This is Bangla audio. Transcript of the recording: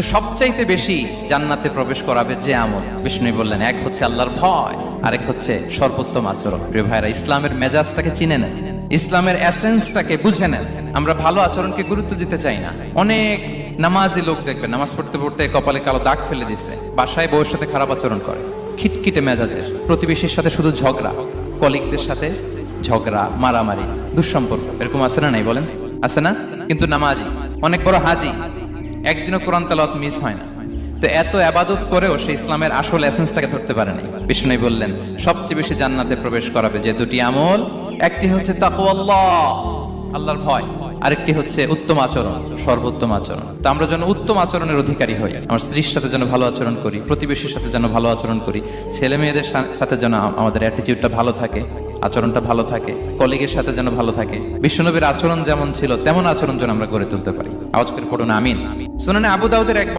সবচাইতে বেশি জান্নাতে প্রবেশ করাবে যে আমল, বিষ্ণু বললেন, এক হচ্ছে আল্লাহর ভয়, আরেক হচ্ছে সর্বোত্তম আচরণ। প্রিয় ভাইরা, ইসলামের মেজাজটাকে চিনে নেন, ইসলামের এসেন্সটাকে বুঝে নেন। আমরা ভালো আচরণকে গুরুত্ব দিতে চাই না। অনেক নামাজি লোক দেখবেন নামাজ পড়তে পড়তে কপালে কালো দাগ ফেলে দিছে, বাসায় বউয়ের সাথে খারাপ আচরণ করে, খিটখিটে মেজাজের, প্রতিবেশীর সাথে শুধু ঝগড়া, কলিগদের সাথে ঝগড়া, মারামারি, দুঃসম্পর্ক, এরকম আছে না? নাই বলেন, আছে না? কিন্তু নামাজি, অনেক বড় হাজি, একদিনও কোরআন তেলাওয়াত মিস হয় না। তো এত আবাদত করেও সে ইসলামের আসল এসেন্সটাকে ধরতে পারেনি। বিষ্ণু বললেন, সবচেয়ে বেশি জান্নাতে প্রবেশ করাবে যে দুটি আমল, একটি হচ্ছে তাকওয়াল্লাহ, আল্লাহর ভয়, আরেকটি হচ্ছে উত্তম আচরণ, সর্বোত্তম আচরণ। তো আমরা যেন উত্তম আচরণের অধিকারী হই, আমার স্ত্রীর সাথে যেন ভালো আচরণ করি, প্রতিবেশীর সাথে যেন ভালো আচরণ করি, ছেলে মেয়েদের সাথে যেন আমাদের অ্যাটিটিউডটা ভালো থাকে, আচরণটা ভালো থাকে, কলিগের সাথে যেন ভালো থাকে। বিশ্বনবীর আচরণ যেমন ছিল তেমন আচরণ যেন আমরা গড়ে তুলতে পারি। আওয়াজ করে পড়ুন আমিন। সুনানে আবু দাউদের এক